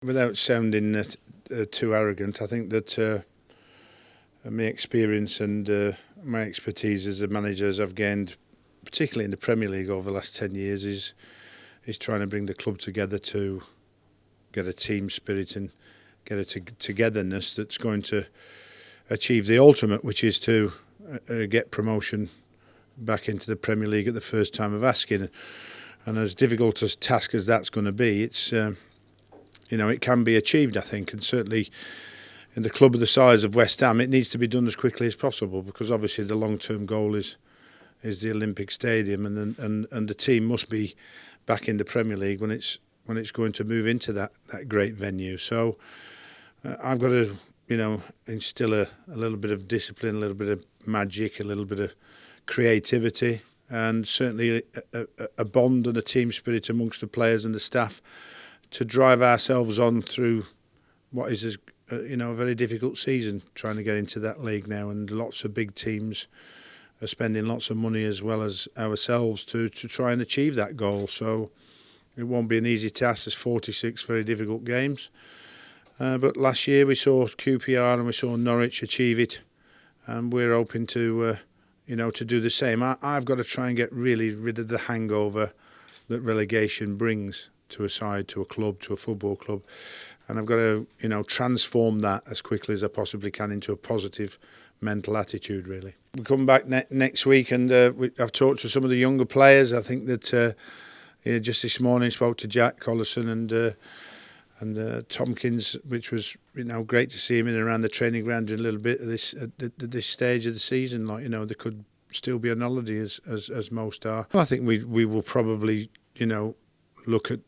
Without sounding too arrogant, I think that my experience and my expertise as a manager, as I've gained, particularly in the Premier League over the last 10 years, is trying to bring the club together to get a team spirit and get a togetherness that's going to achieve the ultimate, which is to get promotion back into the Premier League at the first time of asking. And as difficult a task as that's going to be, it's it can be achieved, I think, and certainly in the club of the size of West Ham, it needs to be done as quickly as possible, because obviously the long-term goal is the Olympic Stadium, and the team must be back in the Premier League when it's going to move into that great venue. So I've got to instill a little bit of discipline, a little bit of magic, a little bit of creativity, and certainly a bond and a team spirit amongst the players and the staff to drive ourselves on through what is a very difficult season, trying to get into that league now, and lots of big teams are spending lots of money as well as ourselves to try and achieve that goal. So it won't be an easy task. There's 46 very difficult games, but last year we saw QPR and we saw Norwich achieve it, and we're hoping to do the same. I've got to try and get really rid of the hangover that relegation brings to a side, to a club, to a football club, and I've got to transform that as quickly as I possibly can into a positive mental attitude, really. We come back next week, and I've talked to some of the younger players. I think that just this morning spoke to Jack Collison and Tompkins, which was great to see him in and around the training ground doing a little bit of this at this stage of the season. They could still be on holiday as most are. I think we will probably look at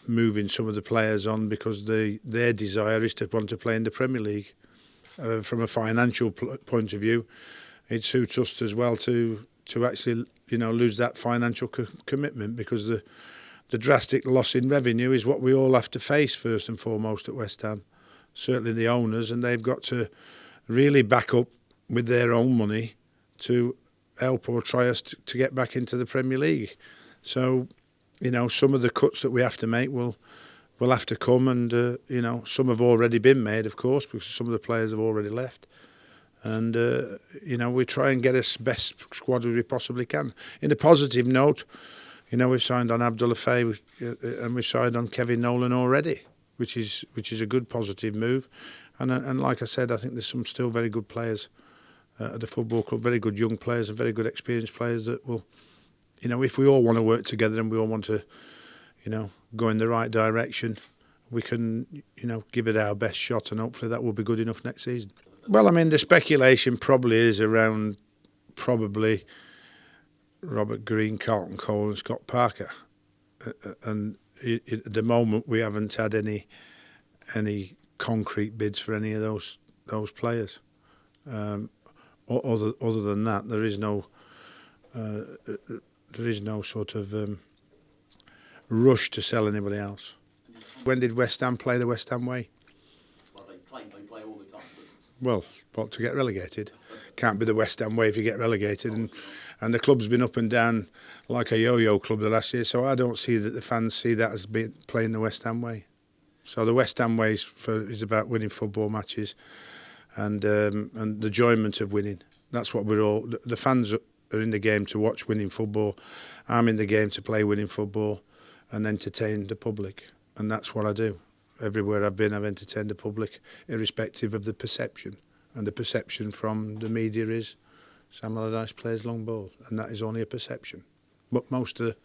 moving some of the players on, because their desire is to want to play in the Premier League. From a financial point of view, it suits us as well to actually lose that financial commitment, because the drastic loss in revenue is what we all have to face first and foremost at West Ham. Certainly the owners, and they've got to really back up with their own money to help or try us to get back into the Premier League. So some of the cuts that we have to make will have to come, and some have already been made, of course, because some of the players have already left. And we try and get us best squad as we possibly can. In a positive note, we've signed on Abdullah Faye and we've signed on Kevin Nolan already, which is a good positive move. And like I said, I think there's some still very good players at the football club, very good young players and very good experienced players that will, if we all want to work together and we all want to, go in the right direction, we can, give it our best shot, and hopefully that will be good enough next season. Well, the speculation probably is around Robert Green, Carlton Cole and Scott Parker. And at the moment we haven't had any concrete bids for any of those players. Other than that, there is no sort of rush to sell anybody else. When did West Ham play the West Ham way? Well, they play all the time. Well, to get relegated. Can't be the West Ham way if you get relegated. And the club's been up and down like a yo-yo club the last year, so I don't see that the fans see that as playing the West Ham way. So the West Ham way is about winning football matches and the enjoyment of winning. That's what the fans are in the game to watch winning football. I'm in the game to play winning football and entertain the public. And that's what I do. Everywhere I've been, I've entertained the public, irrespective of the perception. And the perception from the media is Sam Allardyce plays long ball, and that is only a perception. But most of the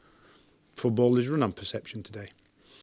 football is run on perception today.